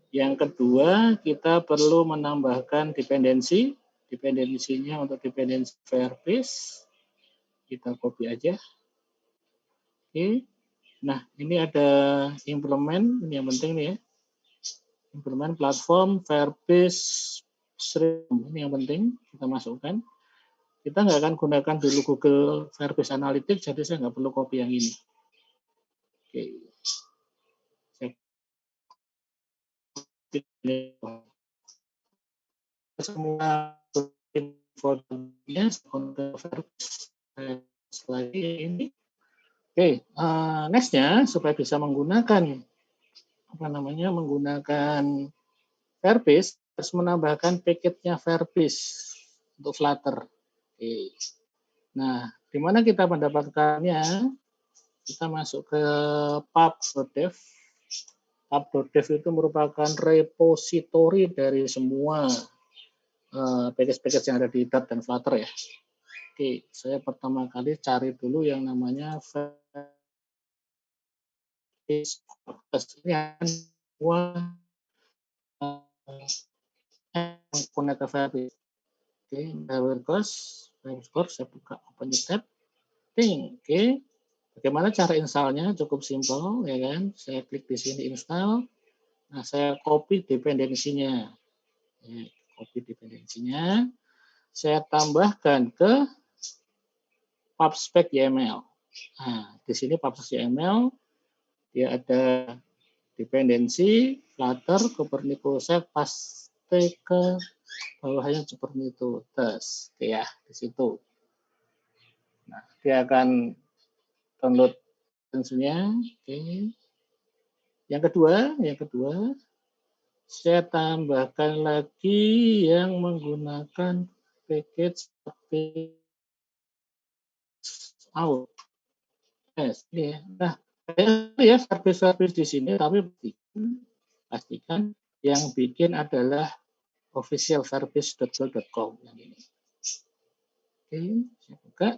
Yang kedua, kita perlu menambahkan dependensi. Dependensinya untuk dependensi Firebase. Kita copy aja. Oke. Nah, ini ada implement, ini yang penting nih ya. Implement platform Firebase Stream, ini yang penting kita masukkan. Kita nggak akan gunakan dulu Google Firebase Analytics, jadi saya nggak perlu copy yang ini. Oke. Semua infonya lagi ini. Oke, nextnya supaya bisa menggunakan menggunakan Firebase harus menambahkan paketnya Firebase untuk Flutter. Oke. Nah, di mana kita mendapatkannya? Kita masuk ke pub.dev. Pub.dev itu merupakan repository dari semua package-package yang ada di Dart dan Flutter ya. Oke, saya pertama kali cari dulu yang namanya Firebase. Ini semua connect ke Firebase. Oke, Firebase, saya buka open tab. Oke, bagaimana cara installnya? Cukup simpel, ya kan? Saya klik di sini install. Nah, saya copy dependensinya. Copy dependensinya. Saya tambahkan ke pubspec YML. Nah, di sini pubspec YML dia ada dependensi, Flutter, Copernicus, saya paste ke bawahnya seperti itu. Terus, ya, di situ. Nah, dia akan download dependensinya. Oke. Yang kedua, saya tambahkan lagi yang menggunakan package out. Yes, ini ya. Nah, ya service di sini, tapi pastikan yang bikin adalah officialservice.google.com yang ini. Oke, saya buka,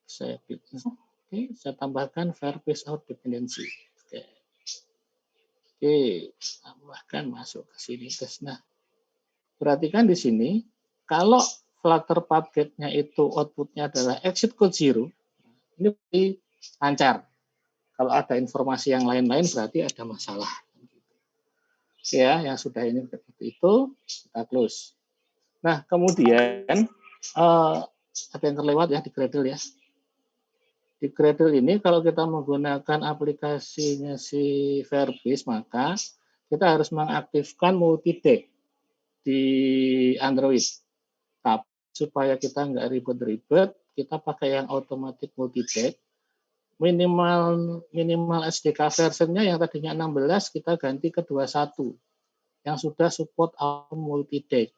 saya klik. Oke, saya tambahkan Firebase out dependency. Oke, tambahkan masuk ke sini. Nah, perhatikan di sini, kalau Flutter package-nya itu output-nya adalah exit code 0, ini berarti lancar. Kalau ada informasi yang lain-lain berarti ada masalah. Ya, yang sudah ini seperti itu, kita close. Nah, kemudian ada yang terlewat ya di Gradle ya. Di Gradle ini kalau kita menggunakan aplikasinya si Firebase, maka kita harus mengaktifkan multi-deck di Android. Tapi supaya kita nggak ribet-ribet, kita pakai yang automatic multi-deck. Minimal SDK versionnya yang tadinya 16 kita ganti ke 21 yang sudah support multi-deck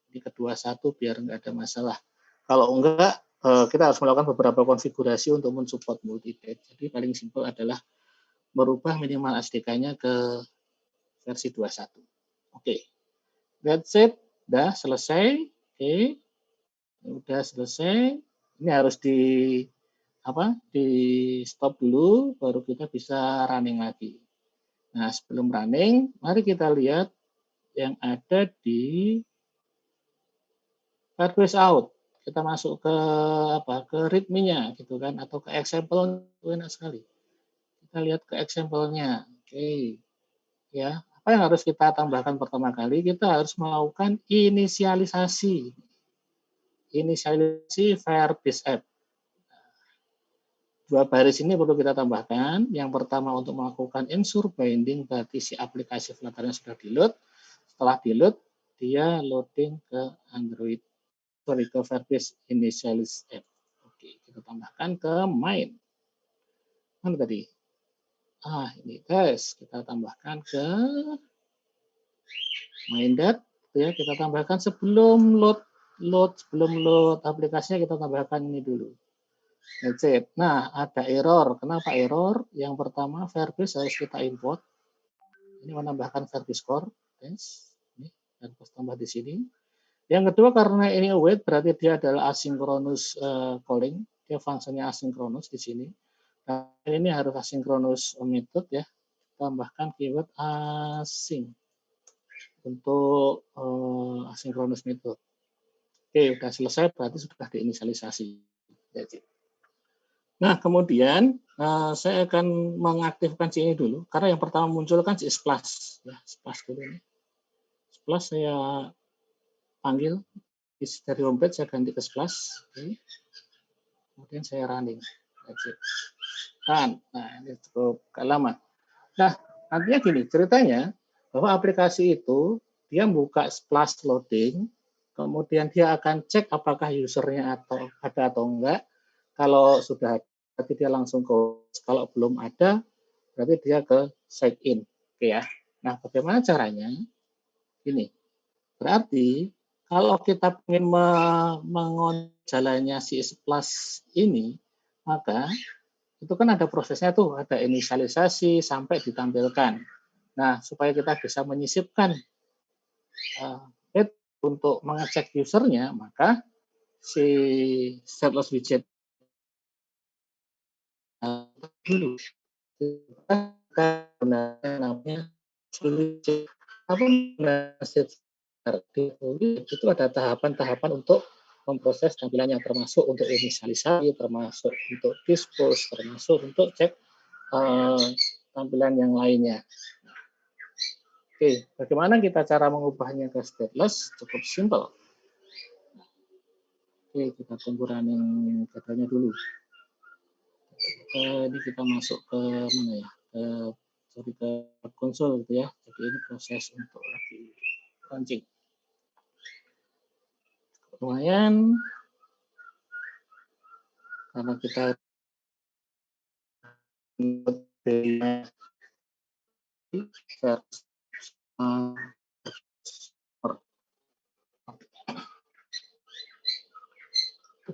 di ke 21 biar nggak ada masalah. Kalau enggak, kita harus melakukan beberapa konfigurasi untuk mensupport multi-deck. Jadi paling simpel adalah merubah minimal SDK-nya ke versi 21. Oke. That's it. Udah selesai. Oke. Udah selesai. Ini harus di stop dulu baru kita bisa running lagi. Nah, sebelum running, mari kita lihat yang ada di Firebase out. Kita masuk ke ke readme-nya gitu kan atau ke example, enak sekali. Kita lihat ke example-nya. Oke. Ya, apa yang harus kita tambahkan pertama kali? Kita harus melakukan inisialisasi Firebase app. Dua baris ini perlu kita tambahkan. Yang pertama untuk melakukan ensure binding, berarti si aplikasi Flutter-nya sudah di-load. Setelah di-load, dia loading ke Android, ke Firebase Initialize App. Oke, kita tambahkan ke main. Mana tadi? Ini tes. Kita tambahkan ke main.dat. Ya, kita tambahkan sebelum load aplikasinya kita tambahkan ini dulu. That's it. Nah, ada error. Kenapa error? Yang pertama, Firebase harus kita import. Ini menambahkan Firebase core. Yes. Ini Firebase tambah di sini. Yang kedua, karena ini await, berarti dia adalah asynchronous calling. Dia fungsinya asynchronous di sini. Nah, ini harus asynchronous method ya. Tambahkan keyword async. untuk asynchronous method. Oke, sudah selesai berarti sudah diinisialisasi. Nah, kemudian saya akan mengaktifkan si ini dulu, karena yang pertama muncul kan si splash. Ya, splash dulu ini. Splash saya panggil dari homepage, saya ganti ke splash. Oke. Kemudian saya running. Nah, ini cukup lama. Nah, nantinya gini, ceritanya bahwa aplikasi itu dia buka splash loading, kemudian dia akan cek apakah usernya ada atau enggak. Kalau sudah ada, berarti dia langsung ke, kalau belum ada, berarti dia ke sign in. Oke ya. Nah, bagaimana caranya? Ini. Berarti kalau kita ingin mengontrol jalannya si splash ini, maka itu kan ada prosesnya tuh, ada inisialisasi sampai ditampilkan. Nah, supaya kita bisa menyisipkan untuk mengecek usernya, maka si stateless widget dulu kita namanya widget. Apa itu ada tahapan-tahapan untuk memproses tampilannya, termasuk untuk inisialisasi, termasuk untuk dispose, termasuk untuk cek tampilan yang lainnya. Oke, bagaimana kita cara mengubahnya ke stateless? Cukup simple. Oke, kita tunggu running datanya dulu. Ini kita masuk ke mana ya? Ke konsol gitu ya. Jadi ini proses untuk lagi launching. Lumayan karena kita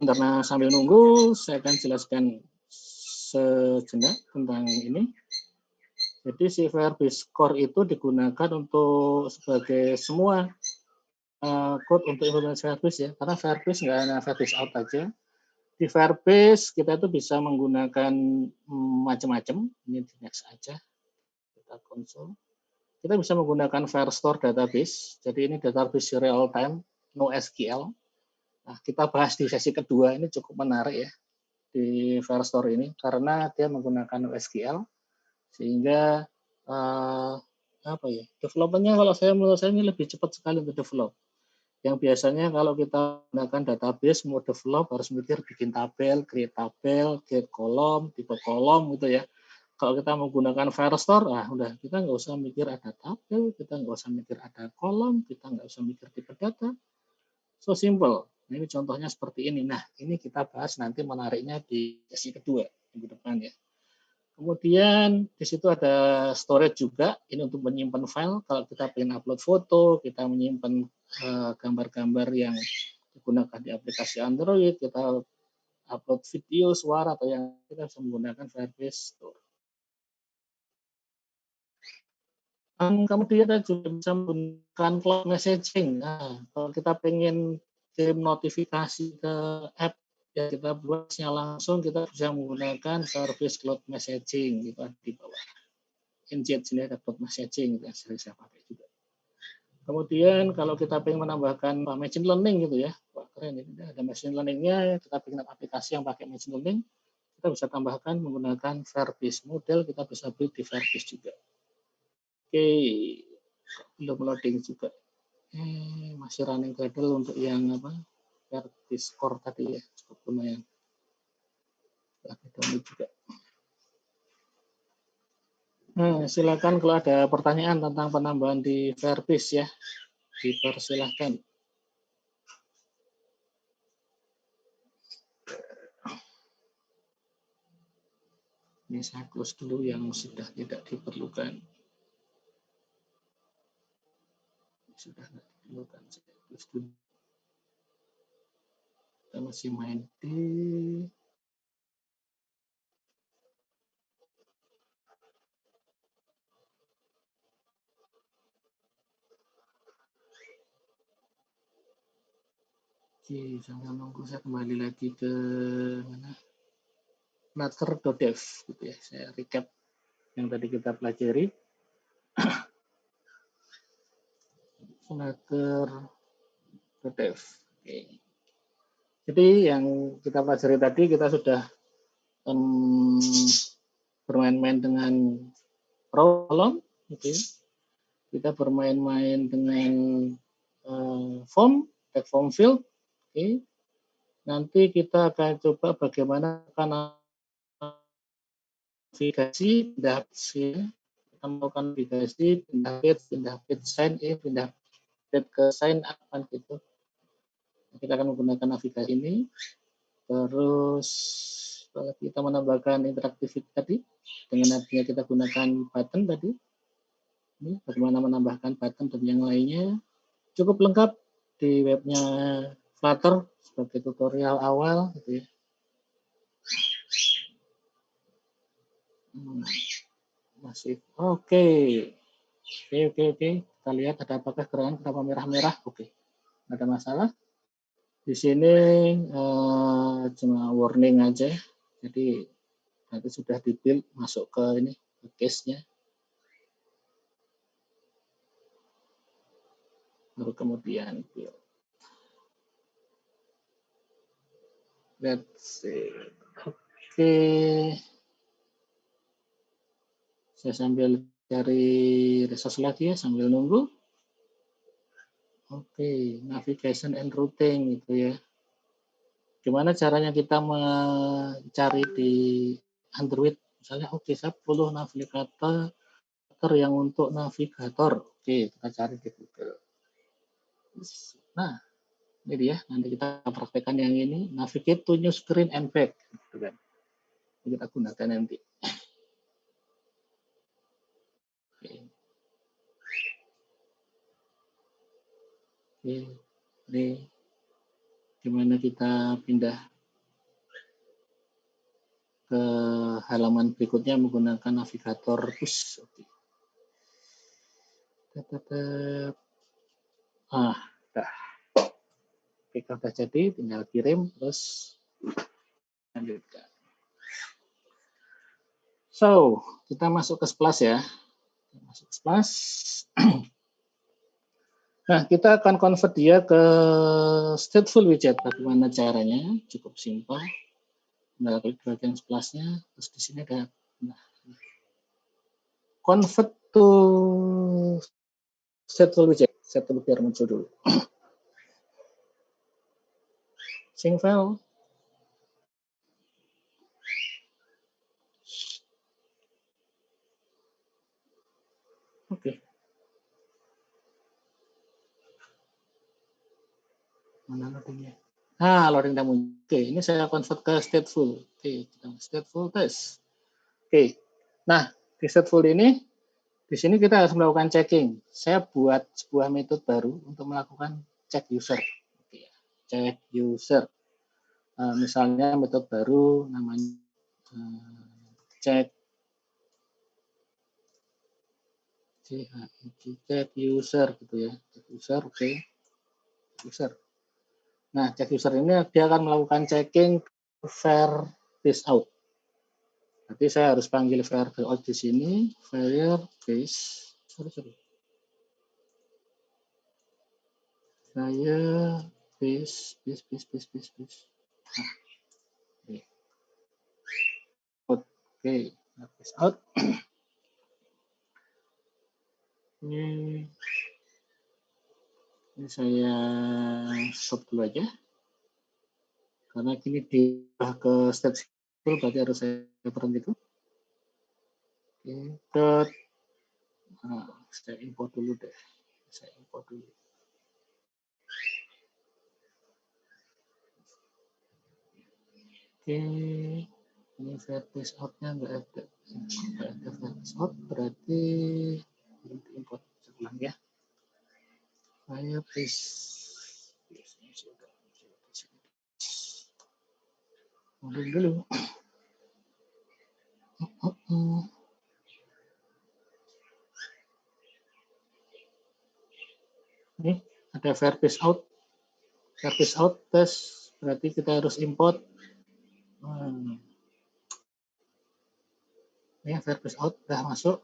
karena sambil nunggu saya akan jelaskan sejenak tentang ini. Jadi si Firebase Core itu digunakan untuk sebagai semua code untuk implementasi Firebase ya, karena Firebase nggak hanya Firebase out aja. Di Firebase kita itu bisa menggunakan macam-macam. Ini di next aja. Kita konsol. Kita bisa menggunakan Firestore database. Jadi ini database real time, NoSQL. Nah, kita bahas di sesi kedua, ini cukup menarik ya di Firestore ini karena dia menggunakan NoSQL sehingga apa ya, developmentnya kalau menurut saya ini lebih cepat sekali untuk develop. Yang biasanya kalau kita gunakan database mau develop harus mikir bikin tabel, create kolom, tipe kolom gitu ya. Kalau kita menggunakan Firestore, udah kita nggak usah mikir ada tabel, kita nggak usah mikir ada kolom, kita nggak usah mikir tipe data. So simple. Nah, ini contohnya seperti ini. Nah, ini kita bahas nanti menariknya di sesi kedua minggu depan ya. Kemudian di situ ada storage juga, ini untuk menyimpan file. Kalau kita ingin upload foto, kita menyimpan gambar-gambar yang digunakan di aplikasi Android, kita upload video, suara, atau yang kita bisa menggunakan Firebase Store. Kemudian kita juga bisa menggunakan cloud messaging. Nah, kalau kita pengen kirim notifikasi ke app yang kita buatnya langsung, kita bisa menggunakan service cloud messaging gitu di bawah. Injet sini ada cloud messaging yang sering saya pakai juga. Kemudian kalau kita pengen menambahkan machine learning gitu ya, wah keren ini ada machine learningnya. Kita bikin aplikasi yang pakai machine learning, kita bisa tambahkan menggunakan Firebase model, kita bisa build di Firebase juga. Oke, belum loading juga. Masih running Gradle untuk yang apa? Firebase Core tadi ya, cukup lumayan. Lagi download juga. Nah, silakan kalau ada pertanyaan tentang penambahan di Firebase ya, dipersilahkan. Ini saya close dulu yang sudah tidak diperlukan. Sudah tidak diperlukan, saya close dulu. Kita masih main di Oke, sambil nunggu saya kembali lagi ke mana? Nature.dev gitu ya. Saya recap yang tadi kita pelajari. Flutter.dev. Oke. Jadi yang kita pelajari tadi, kita sudah bermain-main dengan column, gitu ya. Kita bermain-main dengan form, tag form field. Oke. Nanti kita akan coba bagaimana navigasi, pindah kita melakukan navigasi, pindah page sign in, pindah page ke sign up kan gitu. Kita akan menggunakan navigasi ini. Terus kita menambahkan interaktivitas tadi dengan adanya kita gunakan button tadi. Ini bagaimana menambahkan button dan yang lainnya. Cukup lengkap di webnya Flutter sebagai tutorial awal gitu ya. Masih oke. Kita lihat ada apakah gerangan kenapa merah-merah. Oke. Nggak ada masalah. Di sini cuma warning aja. Jadi nanti sudah di-build masuk ke ini ke case-nya. Baru kemudian build. Let's see. Oke. Saya sambil cari resource lagi ya sambil nunggu. Oke, navigation and routing gitu ya. Gimana caranya kita mencari di Android? Misalnya, oke, saya perlu navigator yang untuk navigator. Oke, kita cari di Google. Nah, ini dia. Nanti kita praktekkan yang ini. Navigate to new screen and back. Gitu kan. Ini kita gunakan nanti. Oke. Ini gimana kita pindah ke halaman berikutnya menggunakan navigator push. Oke. Udah. Oke, udah jadi, tinggal kirim terus lanjutkan. So, kita masuk ke Splash ya. Masuk Splash. Nah, kita akan convert dia ke stateful widget. Bagaimana caranya? Cukup simpel. Tinggal klik bagian Splash-nya, terus di sini ada convert to stateful widget. Saya perlu biar muncul dulu. Sing file. Oke. Mana loadingnya? Nah, loading udah muncul. Oke, ini saya convert ke stateful. Oke, kita stateful test. Oke. Nah, di stateful ini, di sini kita harus melakukan checking. Saya buat sebuah metode baru untuk melakukan check user. Oke, check user. Misalnya metode baru namanya check user gitu ya. Check user, oke. User. Nah, check user ini dia akan melakukan checking var base out. Nanti saya harus panggil var base out di sini, var base. Saya base. Nah, oke, base out. Ini saya stop dulu aja. Karena ini ke step berarti harus saya berhenti itu. Oke, saya import dulu deh. Oke, ini service out-nya nggak ada. Nggak ada service out, berarti import ulang ya. Saya Modul dulu. Ini ada service out test, berarti kita harus import. Ini service out udah masuk.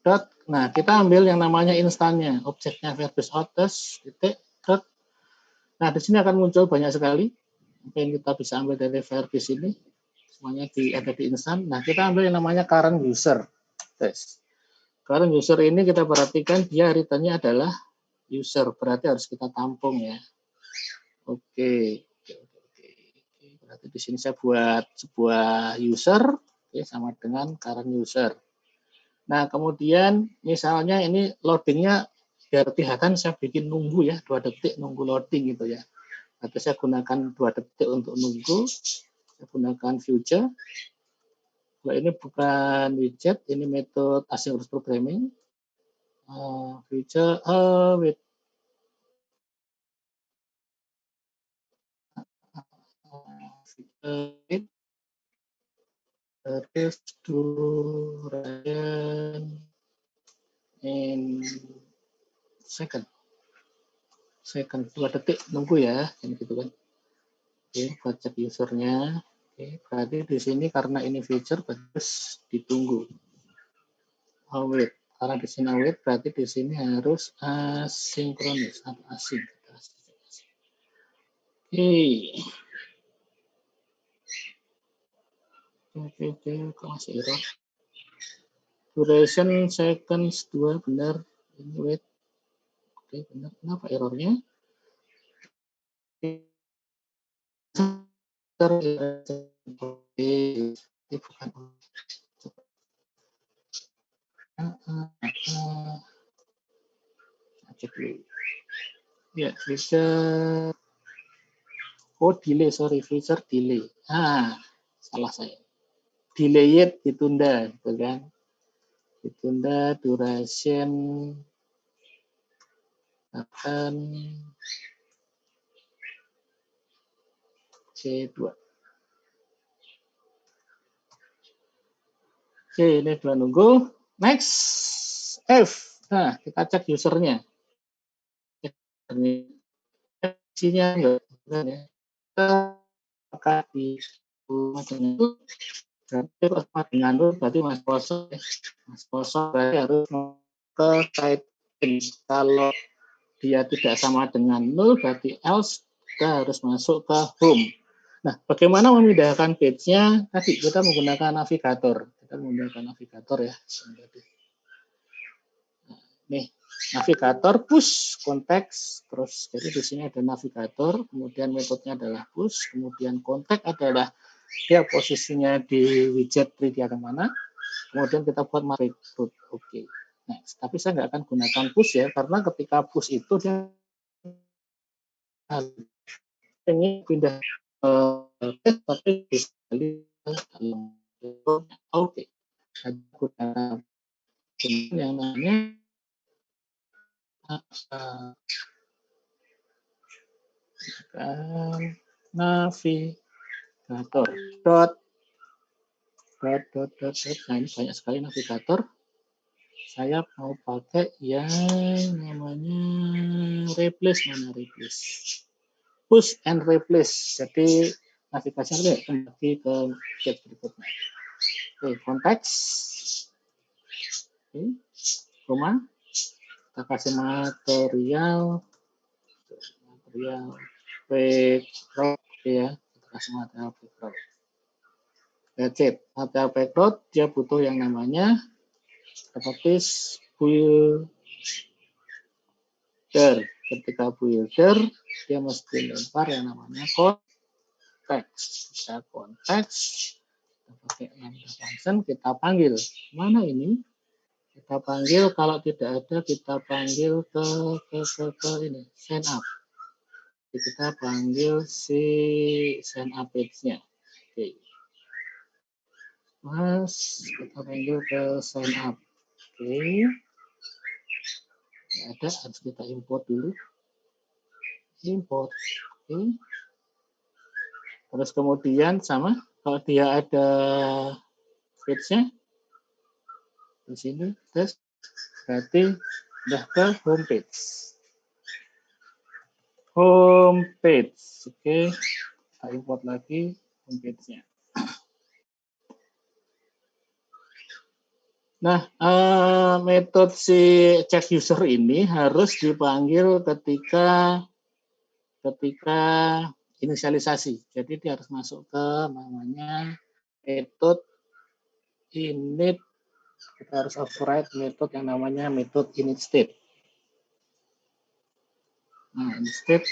dot. Nah, kita ambil yang namanya instannya, objeknya Verbis Autos titik dot. Nah, di sini akan muncul banyak sekali apa yang kita bisa ambil dari Verbis ini. Semuanya ada di instan. Nah, kita ambil yang namanya current user. Tes. Current user ini kita perhatikan dia return-nya adalah user, berarti harus kita tampung ya. Oke. Berarti di sini saya buat sebuah user, oke, sama dengan current user. Nah, kemudian misalnya ini loadingnya biar kelihatan saya bikin nunggu ya, 2 detik nunggu loading gitu ya. Atau saya gunakan 2 detik untuk nunggu, saya gunakan future. Kalau ini bukan widget, ini metode asynchronous programming. Future with duration in second 2 detik nunggu ya, ini gitu kan. Oke, buat cek usernya. Oke, berarti di sini karena ini feature harus ditunggu. Await, karena di sini await berarti di sini harus asinkronis atau asing. Oke, kok masih error? Duration seconds 2 benar. Ini wait. Oke, benar. Kenapa errornya? Ini bukan. Cek dulu. Ya, feature. Oh, delay, sorry, feature delay. Salah saya. Delayed ditunda, gitu kan? Ditunda duration akan C2. Oke, ini dua nunggu. Next, F. Nah, kita cek usernya. Isinya enggak ya. Apakah di dengan berarti mas kosong, berarti harus ke typing. Kalau dia tidak sama dengan 0 berarti else kita harus masuk ke home. Nah, bagaimana memindahkan page-nya? Tadi kita menggunakan navigator. Ya. Nih, navigator push konteks, terus jadi di sini ada navigator, kemudian metodenya adalah push, kemudian konteks adalah dia posisinya di widget tree di mana, kemudian kita buat recruit. Oke. Next. Tapi saya nggak akan gunakan push ya, karena ketika push itu dia ingin pindah tapi bisa dalam oke. Saya gunakan yang namanya navigator dot. Nah, ini banyak sekali navigator. Saya mau pakai yang namanya replace. Push and replace. Jadi navigasinya kembali ke chat berikutnya. Oke, konteks. Oke, rumah. Kita kasih material background ya. Kita kasih material background. That's it. Material background dia butuh yang namanya otomatis builder. Ketika builder dia mesti lempar yang namanya konteks. Kita konteks, kita pakai lambda function, kita panggil. Mana ini? Kita panggil, kalau tidak ada kita panggil ke ini sign up. Jadi kita panggil si sign up page-nya. Oke. Mas, kita panggil ke sign up. Oke. Ada, harus kita import dulu. Import. Oke. Terus kemudian sama, kalau dia ada page-nya di sini, terus berarti udah ke homepage. Oke, kita import lagi homepage-nya. Nah, metode si check user ini harus dipanggil ketika inisialisasi. Jadi dia harus masuk ke namanya metode init. Kita harus override metode yang namanya metode init state. Nah, init state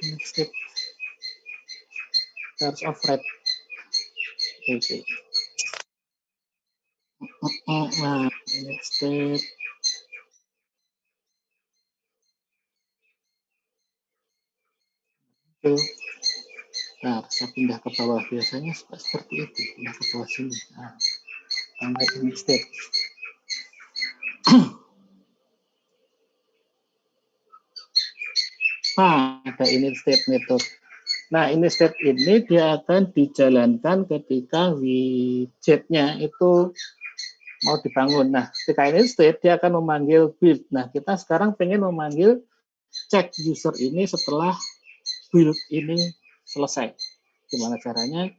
init state harus override. Oke. Nah, init state itu. Nah, saya pindah ke bawah, biasanya seperti itu, pindah ke bawah sini. Nah, tambah init state. Nah, ada init state method. Nah, init state ini dia akan dijalankan ketika widgetnya itu mau dibangun. Nah, ketika init state dia akan memanggil build. Nah, kita sekarang pengen memanggil check user ini setelah build ini selesai. Gimana caranya?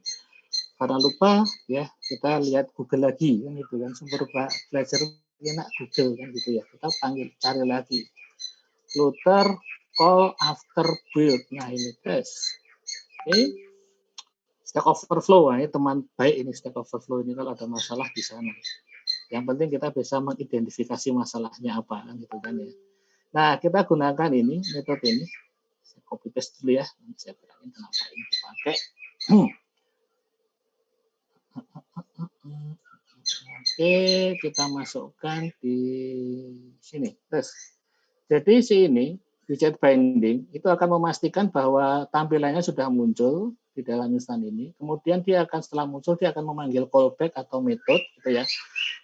Karena lupa ya, kita lihat Google lagi kan gitu kan, sumber belajar enak Google kan gitu ya. Kita panggil cari lagi. Flutter call after build. Nah, ini guys. Oke. Stack Overflow, ini teman baik ini Stack Overflow ini kalau ada masalah di sana. Yang penting kita bisa mengidentifikasi masalahnya apa kan gitu kan ya. Nah, kita gunakan ini metode ini. Saya copy paste dulu ya. Nanti saya bilangin kenapa ini dipakai. Oke, kita masukkan di sini. Terus, jadi ini widget binding itu akan memastikan bahwa tampilannya sudah muncul di dalam instan ini. Kemudian dia akan setelah muncul dia akan memanggil callback atau metode gitu ya.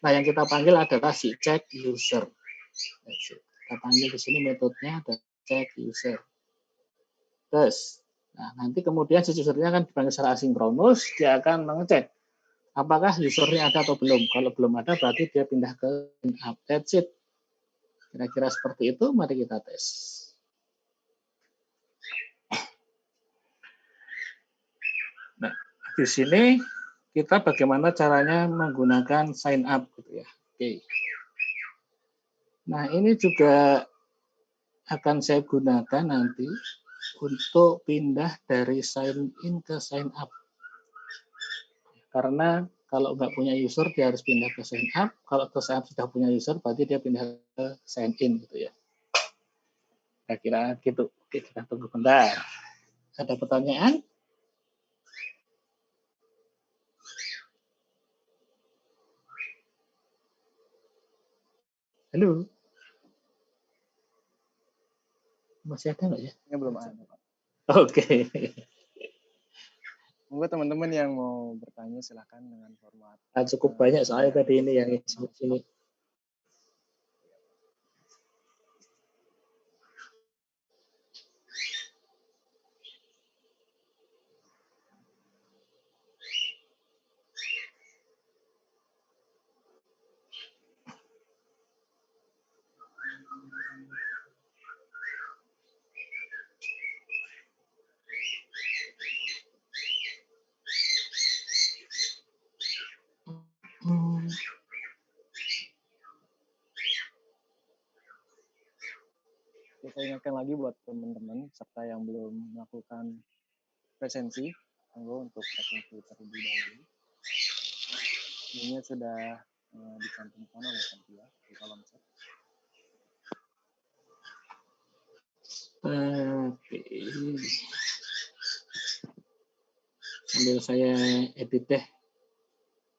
Nah, yang kita panggil adalah si check user. Kita panggil di sini metodenya ada check user. Terus, nah nanti kemudian si usernya akan dipanggil secara asinkronus, dia akan mengecek apakah usernya ada atau belum. Kalau belum ada berarti dia pindah ke update sheet. Kira-kira seperti itu, mari kita tes. Nah, di sini kita bagaimana caranya menggunakan sign up gitu ya. Oke. Nah, ini juga akan saya gunakan nanti untuk pindah dari sign in ke sign up. Karena kalau nggak punya user, dia harus pindah ke sign up. Kalau ke sign up sudah punya user, berarti dia pindah ke sign in gitu ya. Kira-kira gitu. Oke, kita tunggu bentar. Ada pertanyaan? Halo? Masih ada nggak ya? Ini belum ada, Pak. Oke. Monggo teman-teman yang mau bertanya silahkan dengan format. Nah, cukup banyak soalnya tadi ini yang sini. Saya ingatkan lagi buat teman-teman serta yang belum melakukan presensi, monggo untuk presensi terlebih dahulu. Ini sudah dicantumkan oleh Santia di kolom chat. Oke. Sambil saya edit deh.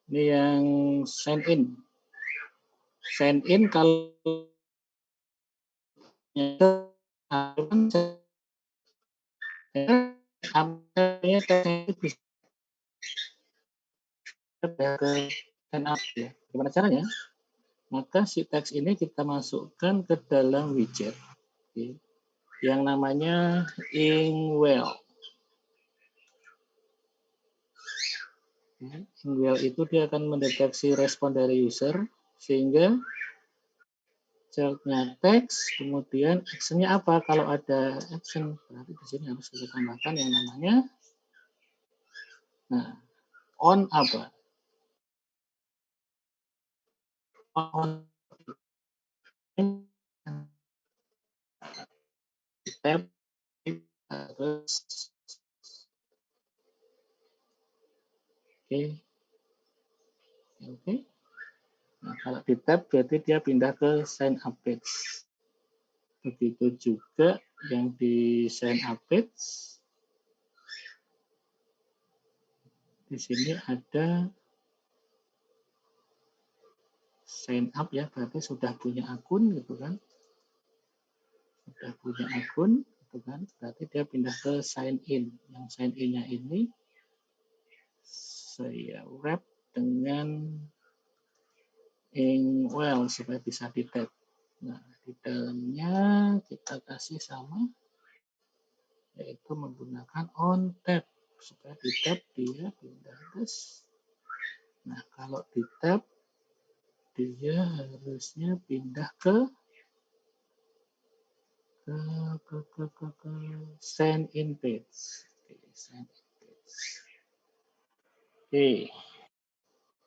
Ini yang sign in. Sign in kalau ke sign up ya. Gimana caranya? Maka si teks ini kita masukkan ke dalam widget yang namanya Inkwell. Inkwell itu dia akan mendeteksi respon dari user sehingga childnya teks, kemudian actionnya apa? Kalau ada action, berarti di sini harus kita tambahkan yang namanya, nah, on apa? On tab harus oke, oke. Nah, kalau di tab berarti dia pindah ke sign up page. Begitu juga yang di sign up page. Di sini ada sign up ya, berarti sudah punya akun gitu kan. Sudah punya akun gitu kan. Berarti dia pindah ke sign in. Yang sign in-nya ini saya wrap dengan ink well supaya bisa di tag. Nah, di dalamnya kita kasih sama yaitu menggunakan on tab supaya di tab dia pindah terus. Nah, kalau di tab dia harusnya pindah ke send in page. Oke, send in page. Oke.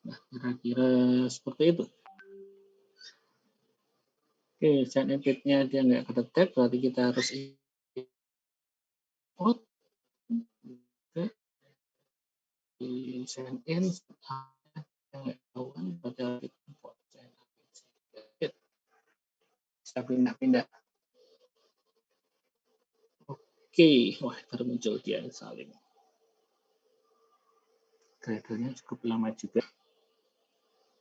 Nah, kira-kira seperti itu. Oke, send in page-nya dia nggak kedetek, berarti kita harus import. Oke. Di send in, nggak tahuan, berarti harus import. Bisa pindah-pindah. Oke, wah baru muncul dia saling. Gradle-nya cukup lama juga.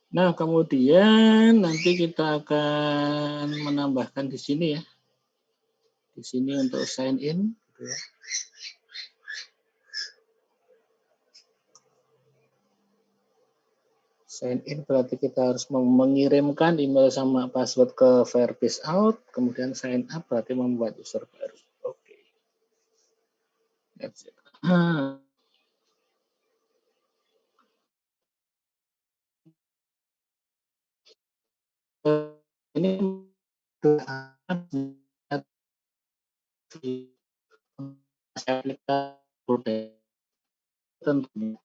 Nah, kemudian nanti kita akan menambahkan di sini ya. Di sini untuk sign in. Gitu ya. Sign in berarti kita harus mengirimkan email sama password ke Firebase out. Kemudian sign up berarti membuat user baru. Oke. That's it. Ini aplikasi tentunya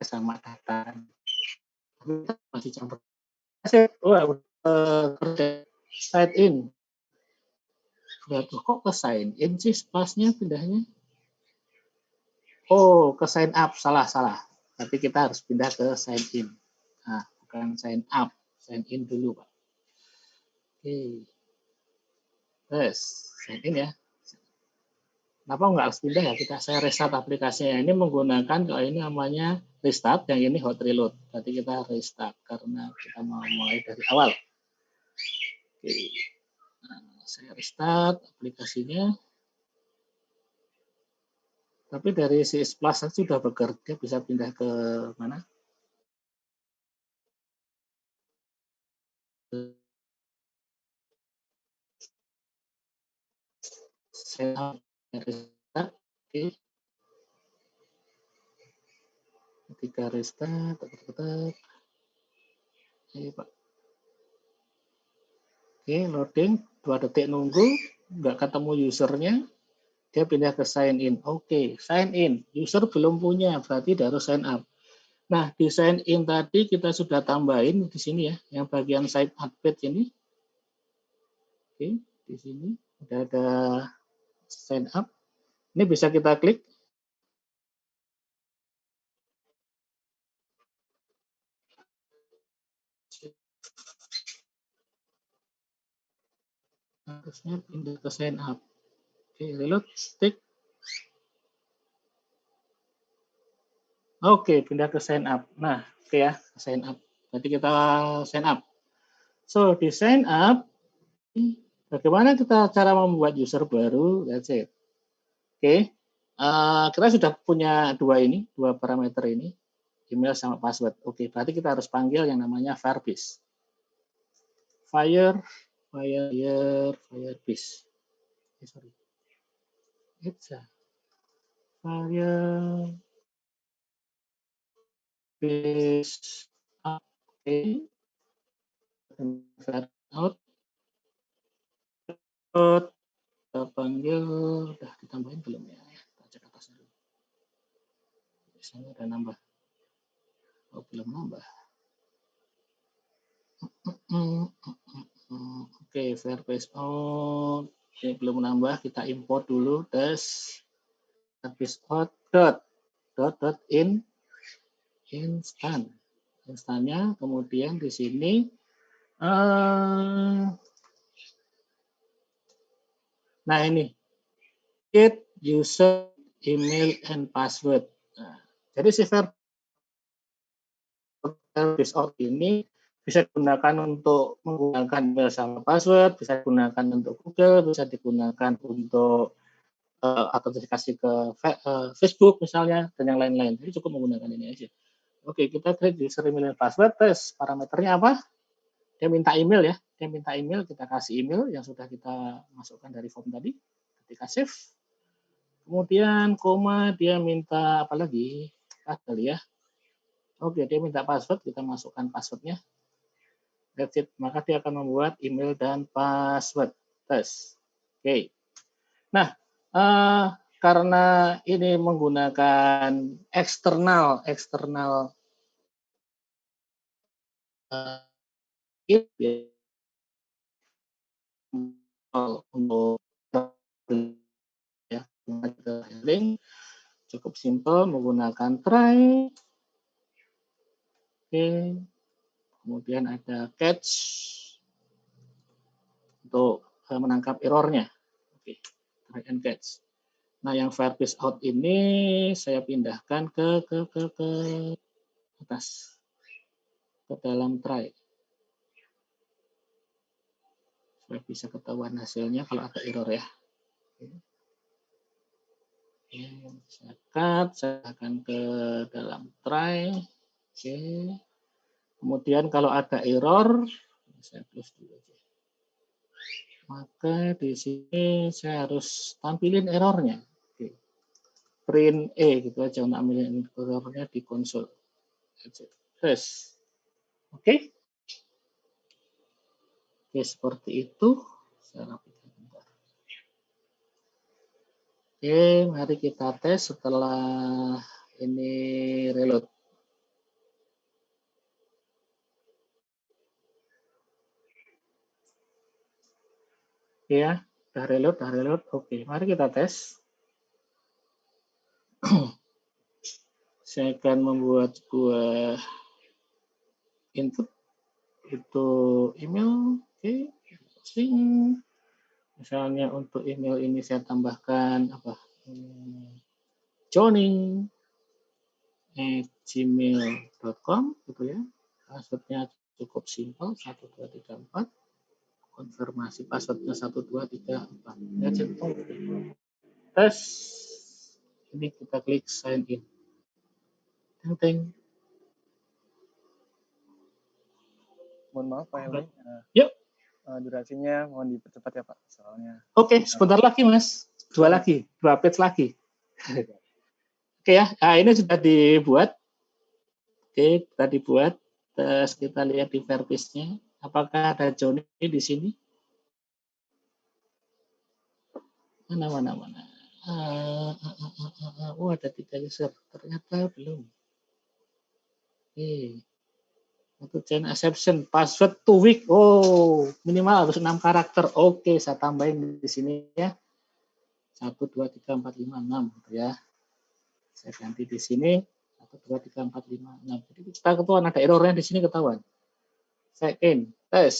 sama data masih campur. Wah, kerja sign in. Berarti kok ke sign in sih spasnya pindahnya? Oh, ke sign up, salah. Tapi kita harus pindah ke sign in. Nah, bukan sign up, sign in dulu, Pak. Oke. Terus, sign in ya. Kenapa nggak harus pindah ya? Saya restart aplikasinya. Ini menggunakan, kalau ini namanya restart, yang ini hot reload. Berarti kita restart karena kita mau mulai dari awal. Oke. Nah, saya restart aplikasinya. Tapi dari CS Plus sudah bekerja, bisa pindah ke mana? Saya restart. Oke. Ketika restart, Oke, Pak. Oke, loading, 2 detik nunggu, nggak ketemu usernya, dia pindah ke sign in. Oke, sign in, user belum punya, berarti harus sign up. Nah, di sign in tadi kita sudah tambahin di sini ya, yang bagian sign up page ini. Oke, di sini udah ada sign up. Ini bisa kita klik. Harusnya pindah ke sign up. Oke, reload, stick. Oke, pindah ke sign up. Nah, oke ya, sign up. Berarti kita sign up. So, di sign up, bagaimana kita cara membuat user baru? That's it. Oke, kita sudah punya dua parameter ini, email sama password. Oke, berarti kita harus panggil yang namanya Firebase. Firebase. Sorry. It's a Firebase. service oke, out, kita panggil, udah ditambahin belum ya? Kita cek atasnya dulu. Biasanya ada nambah. Oh, belum nambah. Oke, service out. Oke, belum nambah, kita import dulu. Tes service out dot in instan. Instannya, kemudian di sini nah ini get user email and password. Nah, jadi si service out ini bisa digunakan untuk menggunakan email sama password, bisa digunakan untuk Google, bisa digunakan untuk autentikasi ke Facebook misalnya, dan yang lain-lain. Jadi cukup menggunakan ini aja. Oke, kita create user email and password, tes parameternya apa? Dia minta email ya, dia minta email, kita kasih email yang sudah kita masukkan dari form tadi, ketika save. Kemudian koma, dia minta apa lagi? Kali ya. Oke, dia minta password, kita masukkan passwordnya. That's it. Maka dia akan membuat email dan password. Tes. Oke. Nah, karena ini menggunakan eksternal untuk ya, handling cukup simpel menggunakan try. Oke. Kemudian ada catch untuk menangkap errornya. Oke, try and catch. Nah, yang service out ini saya pindahkan ke atas, ke dalam try. Supaya bisa ketahuan hasilnya kalau ada error ya. Oke, saya cut, saya akan ke dalam try. Oke. Kemudian kalau ada error, saya close dulu aja. Maka di sini saya harus tampilin errornya. Oke. Print gitu aja untuk ambilin errornya di konsol. Terus, oke. Oke, seperti itu. Saya rapikan bentar. Oke, mari kita tes setelah ini reload. Oke ya, udah reload. Oke, mari kita tes. Saya akan membuat sebuah input itu email. Oke, misalnya untuk email ini saya tambahkan apa? joining@gmail.com gitu ya. Passwordnya cukup simpel 1 2 3 4. Konfirmasi passwordnya 1 2 3 4. Ya, centang. Tes. Ini kita klik sign in. Teng. Mohon maaf Pak Helmi. Yuk. Durasinya mohon dipercepat ya Pak. Soalnya. Oke, sebentar lagi Mas. Dua page lagi. Oke ya, nah, ini sudah dibuat. Oke, kita dibuat. Terus kita lihat di service-nya. Apakah ada Johnny di sini? Mana. Oh, ada 3 user. Ternyata belum. Oke. Untuk chain exception, password 2 week. Oh, minimal harus 6 karakter. Oke, saya tambahin di sini ya. 1 2 3 4 5 6 gitu ya. Saya ganti di sini 1 2 3 4 5 6. Jadi kita ketahuan ada errornya di sini ketahuan. Check in, tes.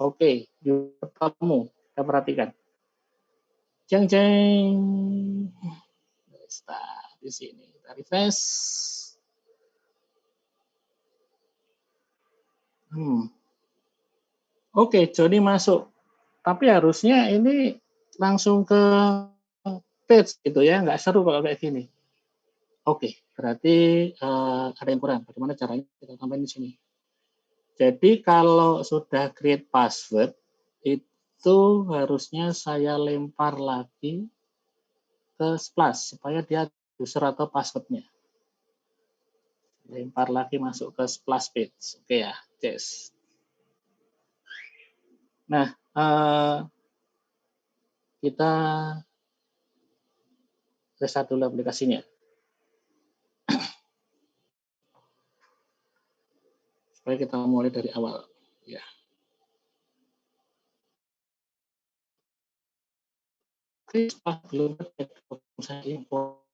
Oke, ketemu. Kita perhatikan. Jeng. Start di sini. Kita refresh. Oke, Joni masuk. Tapi harusnya ini langsung ke page gitu ya, nggak seru kalau kayak gini. Oke, berarti ada yang kurang. Bagaimana caranya? Kita tambahin di sini. Jadi kalau sudah create password, itu harusnya saya lempar lagi ke Splash supaya dia user atau passwordnya. lempar lagi masuk ke splash page. Oke ya, yes. Nah, kita restart dulu aplikasinya. Supaya kita mulai dari awal. Ya. Oke, belum saya import.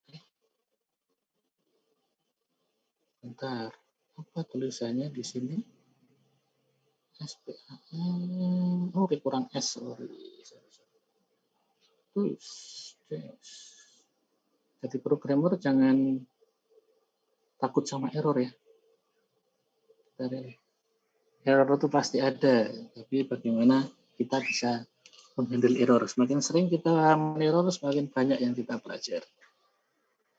Bentar, apa tulisannya di sini? SPAN. Oke, kurang S, sorry. Jadi programmer jangan takut sama error ya. Error itu pasti ada, tapi bagaimana kita bisa menghandle error. Semakin sering kita error, semakin banyak yang kita pelajari.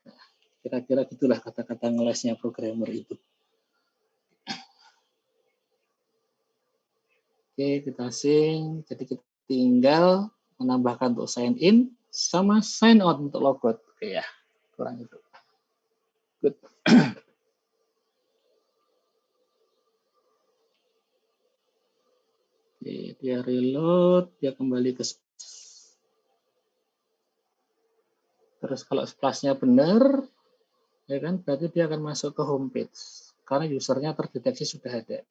Nah, kira-kira gitulah kata-kata ngelesnya programmer itu. Oke, kita sync. Jadi kita tinggal menambahkan untuk sign in sama sign out untuk logout. Oke ya, kurang itu. Good. Oke, dia reload, dia kembali ke terus kalau splashnya benar, ya kan, berarti dia akan masuk ke homepage karena usernya terdeteksi sudah ada.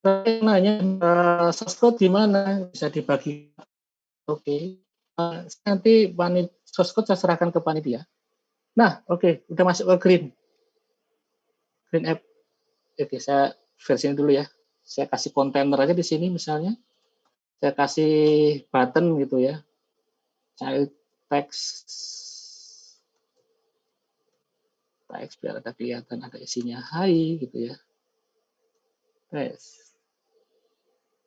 Nanya source code di mana, bisa dibagi. Oke. Nanti source code saya serahkan ke panitia. Nah, oke, udah masuk ke green app. Oke, saya versi ini dulu ya. Saya kasih kontainer aja di sini misalnya. Saya kasih button gitu ya. Child text biar ada kelihatan ada isinya hai gitu ya. Yes.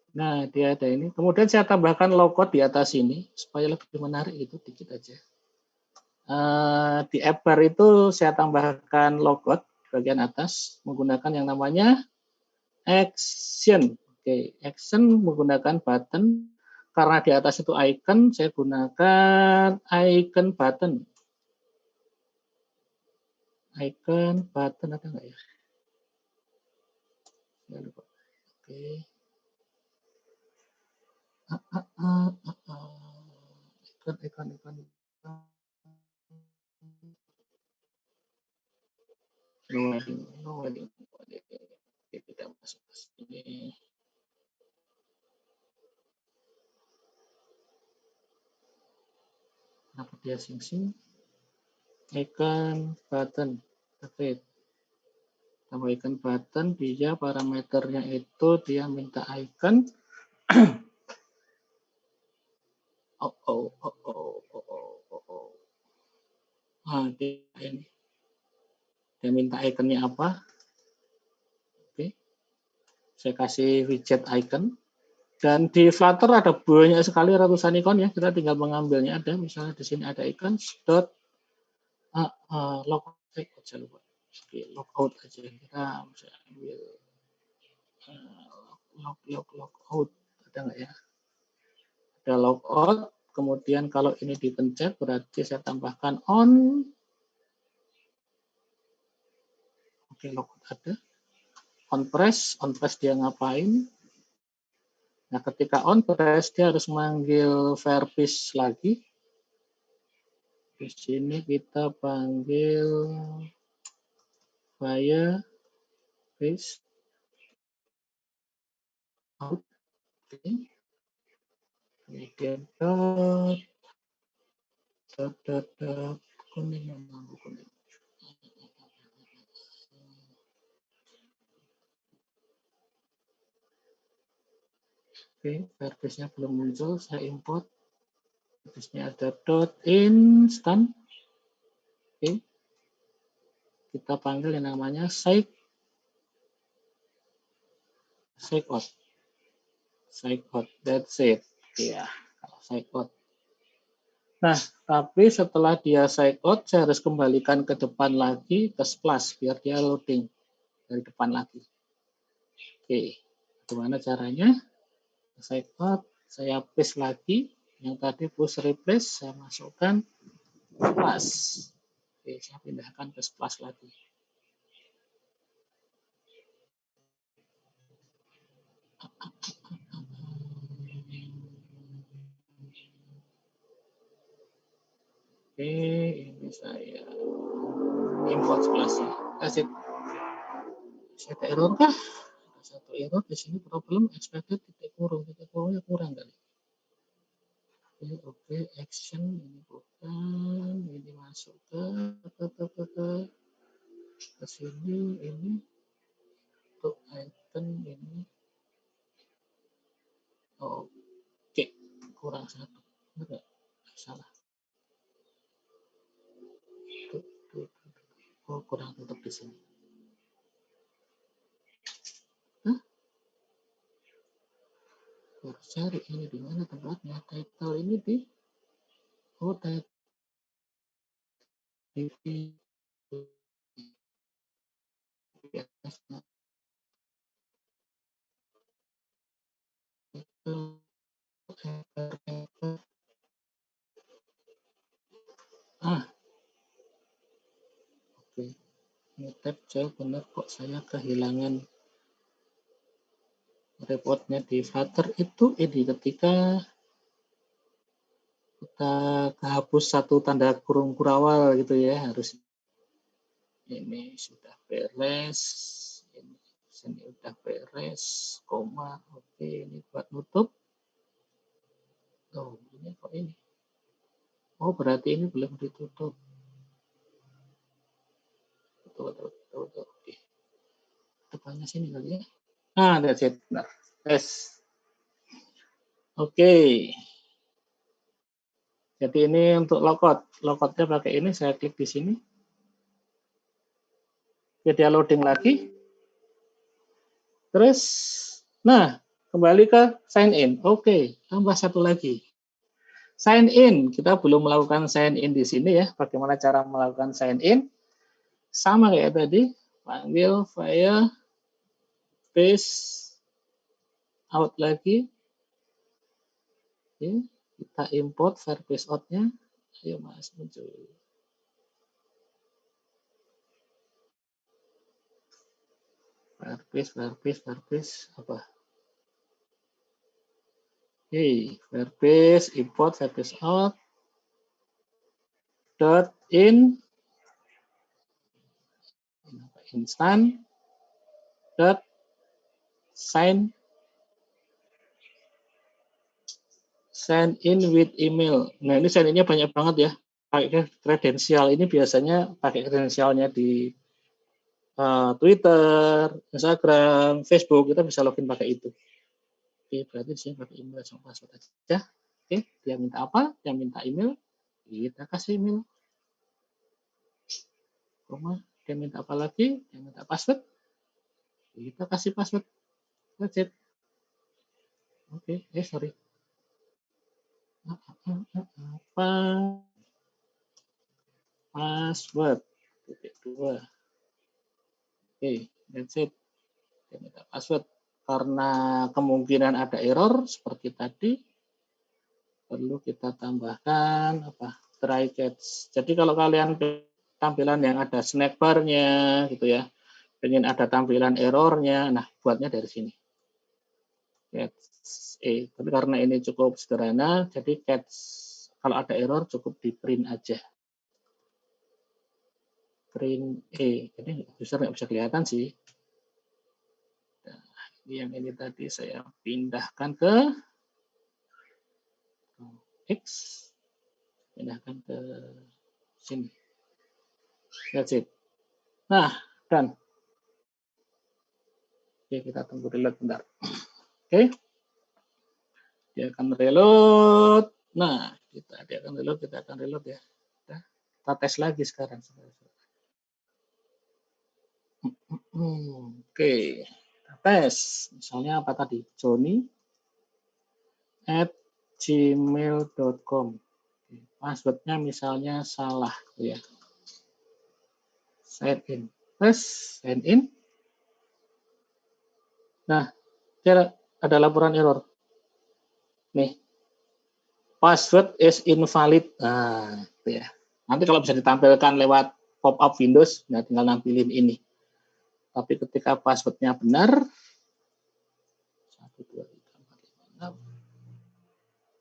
Nah, dia ada ini. Kemudian saya tambahkan logout di atas ini supaya lebih menarik itu dikit aja. Di app bar itu saya tambahkan logout bagian atas menggunakan yang namanya action. Oke, action menggunakan button. Karena di atas itu icon, saya gunakan icon button. Icon button ada nggak ya? Saya lupa. Oke. Icon. No wedding. Oke, tidak masuk ke sini. Kenapa dia sing-sing? Icon button. Oke. Tambah icon button, dia parameternya itu dia minta icon. Dia ini. Dia minta iconnya apa? Oke. Saya kasih widget icon. Dan di Flutter ada banyak sekali ratusan ikon ya. Kita tinggal mengambilnya ada. Misalnya di sini ada icon dot logout. Saya lupa. Oke, logout aja. Kita bisa ambil logout. Ada nggak ya? Ada logout. Kemudian kalau ini dipencet berarti saya tambahkan on. Oke, logout ada. On press dia ngapain? Nah, ketika on press dia harus manggil Firefish lagi. Di sini kita panggil Firefish out. Kemudian kuning. Oke, Firebase-nya belum muncul, saya import. Firebase-nya ada .instant. Oke. Kita panggil yang namanya Psychout. That's it. Ya, kalau Psychout. Nah, tapi setelah dia Psychout, saya harus kembalikan ke depan lagi ke splash biar dia loading dari depan lagi. Oke, gimana caranya? Sign out, saya paste lagi. Yang tadi push replace, saya masukkan plus. Oke, saya pindahkan ke plus lagi. Oke, ini saya import kelasnya. Kasih. Saya ada error kah? Ada satu error di sini, problem expected titik kurungnya kurang kali. Oke, action ini bukan, ini masuk ke sini, ini untuk item ini. Oke, kurang satu. Enggak, salah. Oh, kurang tetap di sini. Hah? Harus cari ini di mana tempatnya. Title ini di title di atasnya. Oke. Ini tab jauh benar kok saya kehilangan reportnya di Flutter itu ini ketika kita kehapus satu tanda kurung kurawal gitu ya, harus ini sudah beres, ini sini udah beres, koma, oke, ini buat nutup. Oh, ini kok ini? Oh, berarti ini belum ditutup. Betul. Oke. Depannya sini kali ya. Nah, that's it. Nah, yes. Oke. Jadi ini untuk logout. Logoutnya pakai ini, saya klik di sini. Dia loading lagi. Terus, nah, kembali ke sign in. Oke, tambah satu lagi. Sign in, kita belum melakukan sign in di sini ya. Bagaimana cara melakukan sign in? Sama kayak tadi, panggil via paste out lagi. Oke, kita import file paste out-nya. Ayo Mas, muncul. Firebase apa? Firebase import Firebase out dot in instant dot sign in with email. Nah, ini sign in-nya banyak banget ya. Pakai kredensial ini biasanya pakai kredensialnya di Twitter, Instagram, Facebook, kita bisa login pakai itu. Oke, berarti di sini pakai email sama password aja. Oke, dia minta apa? Dia minta email. Kita kasih email. Dia minta apa lagi? Dia minta password. Kita kasih password. That's it. Oke, sorry. Apa? Password. Titik 2. Oke, that's it. Dia minta password. Karena kemungkinan ada error seperti tadi, perlu kita tambahkan apa? Try catch. Jadi kalau kalian tampilan yang ada snack bar-nya gitu ya, pengen ada tampilan errornya, nah buatnya dari sini. Catch tapi karena ini cukup sederhana, jadi catch kalau ada error cukup di print aja. Print jadi user nggak bisa kelihatan sih. Nah, yang ini tadi saya pindahkan ke X, pindahkan ke sini. That's it. Nah, dan oke, kita tunggu reload bentar. Oke, dia akan reload. Nah, dia akan reload ya. Kita tes lagi sekarang. Oke, kita tes. Misalnya apa tadi? Johnny@gmail.com. Passwordnya misalnya salah, ya. Sign in. Tes, sign in. Nah, ada laporan error. nih, password is invalid. Nah, itu ya. Nanti kalau bisa ditampilkan lewat pop-up Windows, ya tinggal nampilin ini. Tapi ketika passwordnya benar, 1, 2, 3, 4, 5, 6.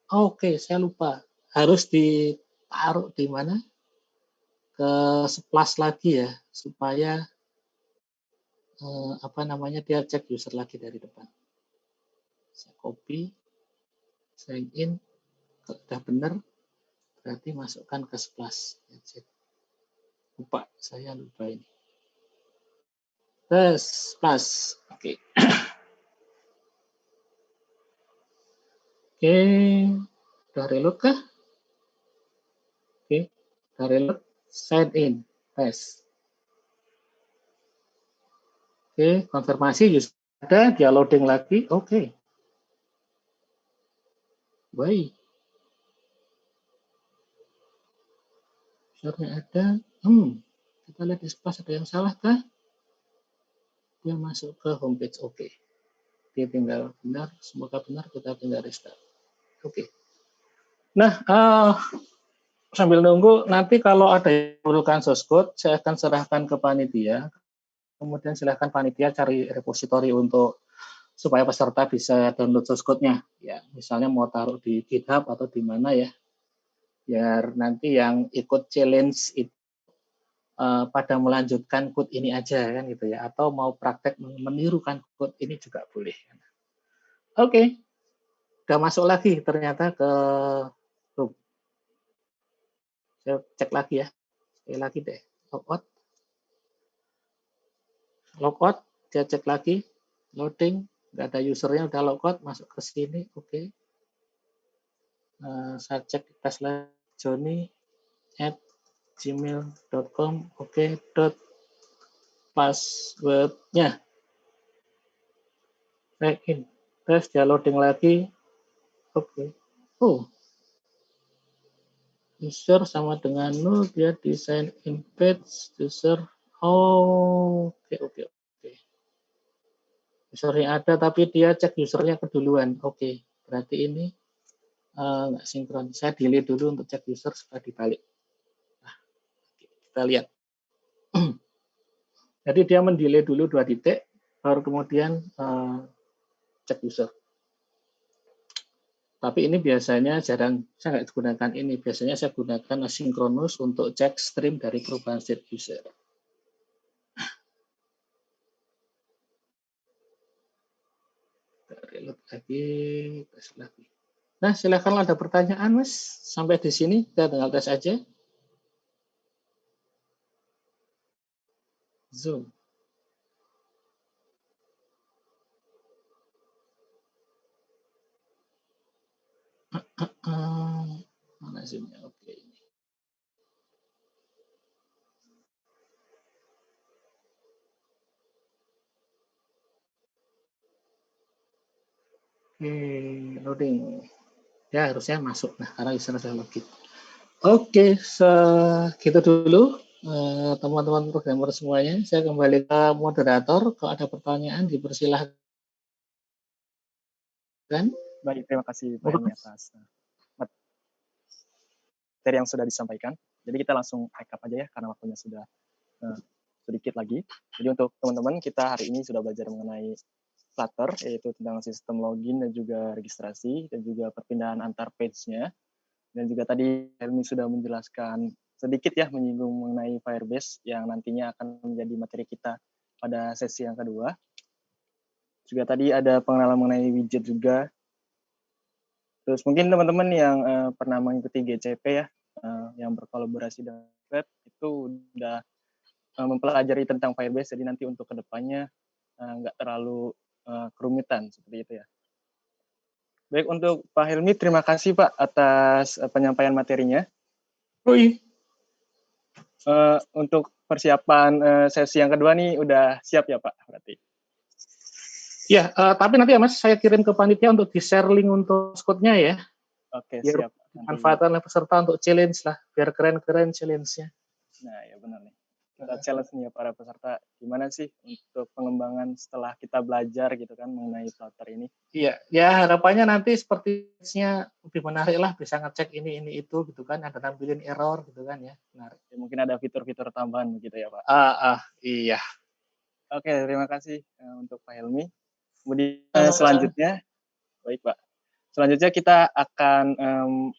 Oke, saya lupa. Harus ditaruh di mana? Ke Splash lagi ya, supaya dia cek user lagi dari depan. Saya copy, sign in, kalau sudah benar, berarti masukkan ke Splash. Saya lupa ini. Tes, plus. Oke. Oke. Udah reload kah? Oke. Udah reload. Sign in. Tes. Oke. Konfirmasi user ada. Dia loading lagi. Oke. Baik. Usernya ada. Kita lihat di Splash ada yang salah kah? Dia masuk ke homepage. Oke. Dia tinggal benar. Semoga benar. Kita tinggal restart. Oke. Nah, sambil nunggu, nanti kalau ada yang memerlukan source code, saya akan serahkan ke panitia. Kemudian silahkan panitia cari repositori supaya peserta bisa download source code-nya. Ya, misalnya mau taruh di GitHub atau di mana ya, biar nanti yang ikut challenge itu pada melanjutkan code ini aja kan gitu ya, atau mau praktek menirukan code ini juga boleh. Oke, udah masuk lagi ternyata ke room. Saya cek lagi ya, sekali lagi deh, logout, dia cek lagi, loading, nggak ada usernya, udah logout, masuk ke sini, oke. Saya cek tes Johnny@gmail.com, oke, passwordnya, login, tes, dia loading lagi, oke. User sama dengan 0, dia di sign in page, user, oke. Usernya ada, tapi dia cek usernya keduluan, oke. Berarti ini nggak sinkron. Saya delay dulu untuk cek user supaya dibalik. Nah, kita lihat. Jadi dia mendelay dulu 2 titik, baru kemudian cek user. Tapi ini biasanya jarang, saya nggak gunakan ini. Biasanya saya gunakan asynchronous untuk cek stream dari perubahan state user. Reload lagi, tes lagi. Nah, silakan ada pertanyaan, Mas. Sampai di sini kita tinggal tes aja. Zoom. Mana Zoom-nya? Oke. Oke, loading. Ya, harusnya masuk. Nah, karena user sudah login. Oke, segitu dulu teman-teman programmer semuanya. Saya kembali ke moderator. Kalau ada pertanyaan dipersilahkan. Baik, terima kasih Pak Helmi atas materi yang sudah disampaikan. Jadi kita langsung recap aja ya, karena waktunya sudah sedikit lagi. Jadi untuk teman-teman, kita hari ini sudah belajar mengenai Flutter, yaitu tentang sistem login dan juga registrasi, dan juga perpindahan antar page-nya. Dan juga tadi Helmi sudah menjelaskan sedikit ya, menyinggung mengenai Firebase yang nantinya akan menjadi materi kita pada sesi yang kedua. Juga tadi ada pengenalan mengenai widget juga. Terus mungkin teman-teman yang pernah mengikuti GCP ya, yang berkolaborasi dengan web, itu udah mempelajari tentang Firebase, jadi nanti untuk kedepannya nggak terlalu kerumitan seperti itu ya. Baik, untuk Pak Helmi, terima kasih Pak atas penyampaian materinya. Untuk persiapan sesi yang kedua nih udah siap ya Pak berarti? Ya, tapi nanti ya Mas, saya kirim ke panitia untuk di-share link untuk code-nya ya. Oke, biar siap. Dimanfaatkan oleh peserta untuk challenge lah, biar keren-keren challenge-nya. Nah, ya benar nih. kita challenge nih ya para peserta, gimana sih untuk pengembangan setelah kita belajar gitu kan mengenai Flutter ini. Iya, ya harapannya nanti sepertinya lebih menarik lah, bisa ngecek ini itu gitu kan, ada nampilin error gitu kan ya, menarik. Ya, mungkin ada fitur-fitur tambahan begitu ya Pak. Iya. Oke, terima kasih untuk Pak Helmi. Kemudian selanjutnya, baik Pak. Selanjutnya kita akan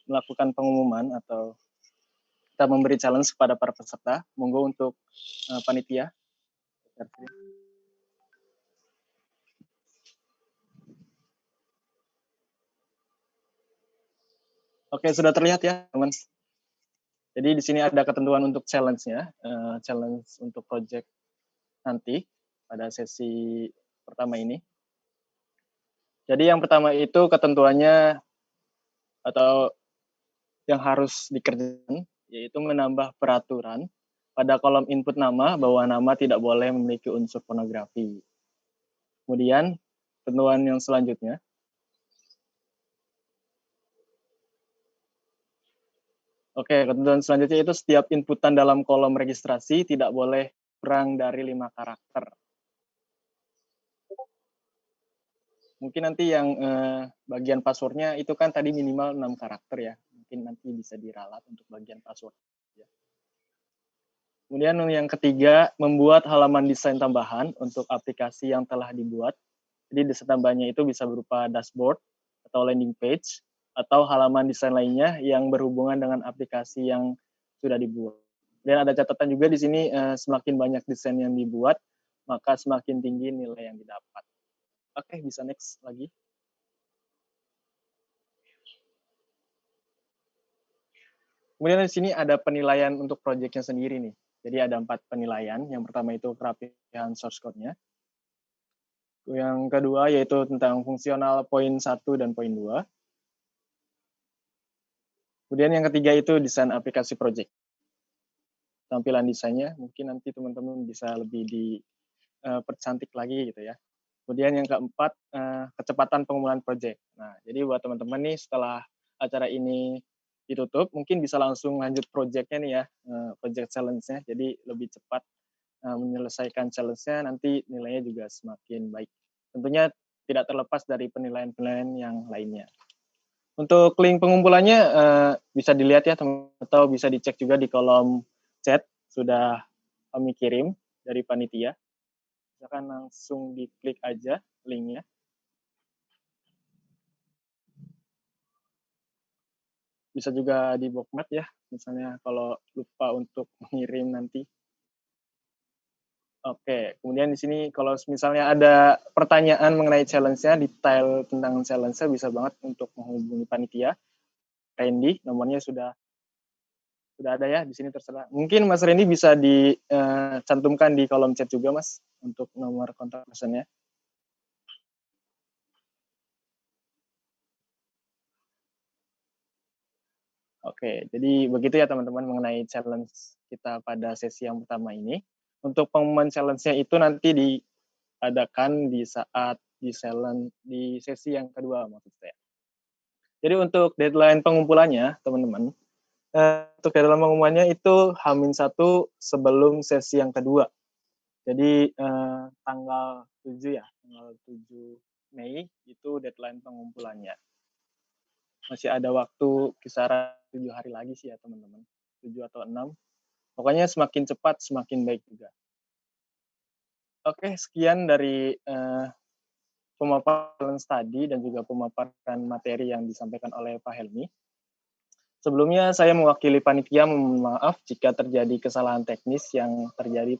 melakukan pengumuman atau kita memberi challenge kepada para peserta. Monggo untuk panitia. Oke, sudah terlihat ya, teman. Jadi di sini ada ketentuan untuk challenge-nya, challenge untuk project nanti pada sesi pertama ini. Jadi yang pertama itu ketentuannya atau yang harus dikerjakan yaitu menambah peraturan pada kolom input nama bahwa nama tidak boleh memiliki unsur pornografi. Kemudian ketentuan yang selanjutnya, ketentuan selanjutnya itu setiap inputan dalam kolom registrasi tidak boleh kurang dari 5 karakter. Mungkin nanti yang bagian passwordnya itu kan tadi minimal 6 karakter ya. Mungkin nanti bisa diralat untuk bagian password. Kemudian yang ketiga, membuat halaman desain tambahan untuk aplikasi yang telah dibuat. Jadi desain tambahannya itu bisa berupa dashboard atau landing page atau halaman desain lainnya yang berhubungan dengan aplikasi yang sudah dibuat. Dan ada catatan juga di sini, semakin banyak desain yang dibuat, maka semakin tinggi nilai yang didapat. Oke, bisa next lagi. Kemudian di sini ada penilaian untuk proyeknya sendiri nih. Jadi ada 4 penilaian. Yang pertama itu kerapihan source code-nya. Yang kedua yaitu tentang fungsional poin 1 dan poin 2. Kemudian yang ketiga itu desain aplikasi project. Tampilan desainnya mungkin nanti teman-teman bisa lebih dipercantik lagi gitu ya. Kemudian yang keempat, kecepatan pengumpulan project. Nah, jadi buat teman-teman nih setelah acara ini ditutup, mungkin bisa langsung lanjut project-nya nih ya, project challenge-nya. Jadi lebih cepat menyelesaikan challenge-nya, nanti nilainya juga semakin baik. Tentunya tidak terlepas dari penilaian-penilaian yang lainnya. Untuk link pengumpulannya bisa dilihat ya teman, atau bisa dicek juga di kolom chat, sudah kami kirim dari panitia. Silakan langsung diklik aja linknya. Bisa juga di bookmark ya, misalnya kalau lupa untuk mengirim nanti. Oke, kemudian di sini kalau misalnya ada pertanyaan mengenai challenge-nya, detail tentang challenge-nya bisa banget untuk menghubungi panitia. Randy, nomornya sudah ada ya di sini terserah. Mungkin Mas Randy bisa dicantumkan di kolom chat juga Mas untuk nomor kontak personnya. Oke, jadi begitu ya teman-teman mengenai challenge kita pada sesi yang pertama ini. Untuk pengumuman challenge-nya itu nanti diadakan di saat di sesi yang kedua maksud saya. Jadi untuk deadline pengumpulannya, teman-teman, untuk deadline pengumumannya itu H-1 sebelum sesi yang kedua. Jadi tanggal 7 ya, tanggal 7 Mei itu deadline pengumpulannya. Masih ada waktu kisaran 7 hari lagi sih ya teman-teman, 7 atau 6. Pokoknya semakin cepat semakin baik juga. Oke, sekian dari pemaparan tadi dan juga pemaparan materi yang disampaikan oleh Pak Helmi. Sebelumnya saya mewakili panitia mohon maaf jika terjadi kesalahan teknis yang terjadi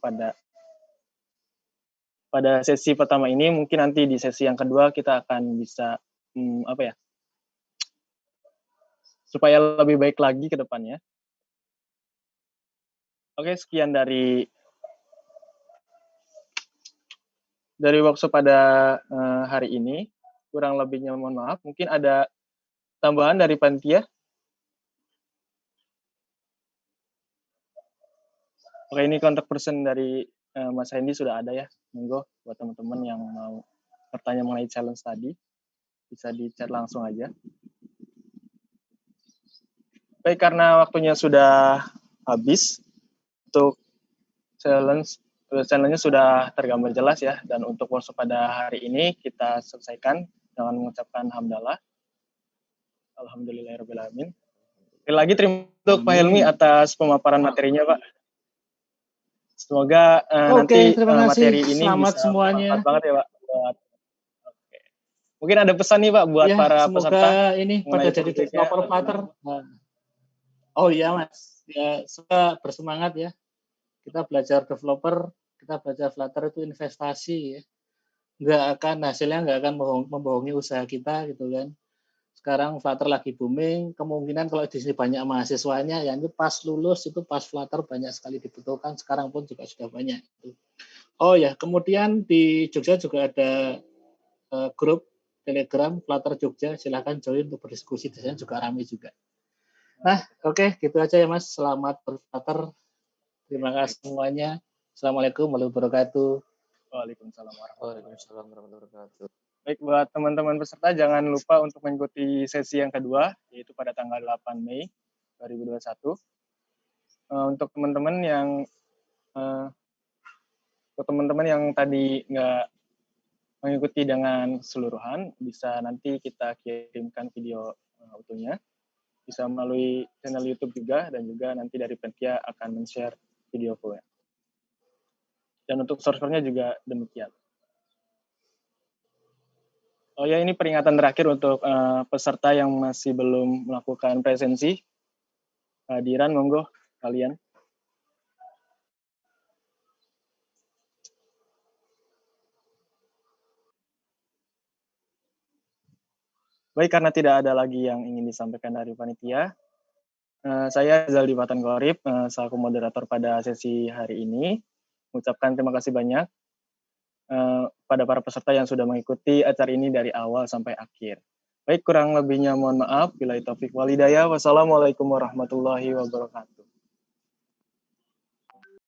pada sesi pertama ini. Mungkin nanti di sesi yang kedua kita akan bisa supaya lebih baik lagi ke depannya. Oke, sekian dari workshop pada hari ini. Kurang lebihnya mohon maaf. Mungkin ada tambahan dari panitia. Oke, ini kontak person dari Mas Hendy sudah ada ya. Monggo buat teman-teman yang mau bertanya mengenai challenge tadi, bisa di chat langsung aja. Baik, karena waktunya sudah habis, untuk challenge-nya sudah tergambar jelas ya. Dan untuk workshop pada hari ini kita selesaikan dengan mengucapkan hamdalah. Alhamdulillahirrahmanirrahim. Sekali lagi terima kasih untuk Pak Helmi atas pemaparan materinya, Pak. Semoga nanti terima kasih. materi ini Selamat bisa semuanya. bermanfaat banget ya, Pak. Mungkin ada pesan nih, Pak, buat para semoga peserta ini pada jadi developer Flutter. Oh iya, Mas. Ya, semoga bersemangat ya. Kita belajar developer, kita belajar Flutter itu investasi ya. Hasilnya nggak akan membohongi usaha kita gitu kan. Sekarang Flutter lagi booming, kemungkinan kalau di sini banyak mahasiswanya, ya ini pas lulus itu pas Flutter banyak sekali dibutuhkan, sekarang pun juga sudah banyak. Oh ya, kemudian di Jogja juga ada grup Telegram Flutter Jogja, silahkan join untuk berdiskusi, di sana juga ramai juga. Nah, oke, gitu aja ya Mas. Selamat berflutter. Terima kasih semuanya. Assalamualaikum warahmatullahi wabarakatuh. Waalaikumsalam warahmatullahi wabarakatuh. Baik, buat teman-teman peserta jangan lupa untuk mengikuti sesi yang kedua, yaitu pada tanggal 8 Mei 2021. Untuk teman-teman yang tadi nggak mengikuti dengan keseluruhan, bisa nanti kita kirimkan video utuhnya. Bisa melalui channel YouTube juga, dan juga nanti dari Panitia akan men-share video fullnya. Dan untuk servernya juga demikian. Oh ya, ini peringatan terakhir untuk peserta yang masih belum melakukan presensi. Diran, monggo kalian. Baik, karena tidak ada lagi yang ingin disampaikan dari panitia, saya Zaldi Fatan Gorib, selaku moderator pada sesi hari ini, mengucapkan terima kasih banyak pada para peserta yang sudah mengikuti acara ini dari awal sampai akhir. Baik, kurang lebihnya mohon maaf. Billahi taufik wal hidayah. Wassalamualaikum warahmatullahi wabarakatuh.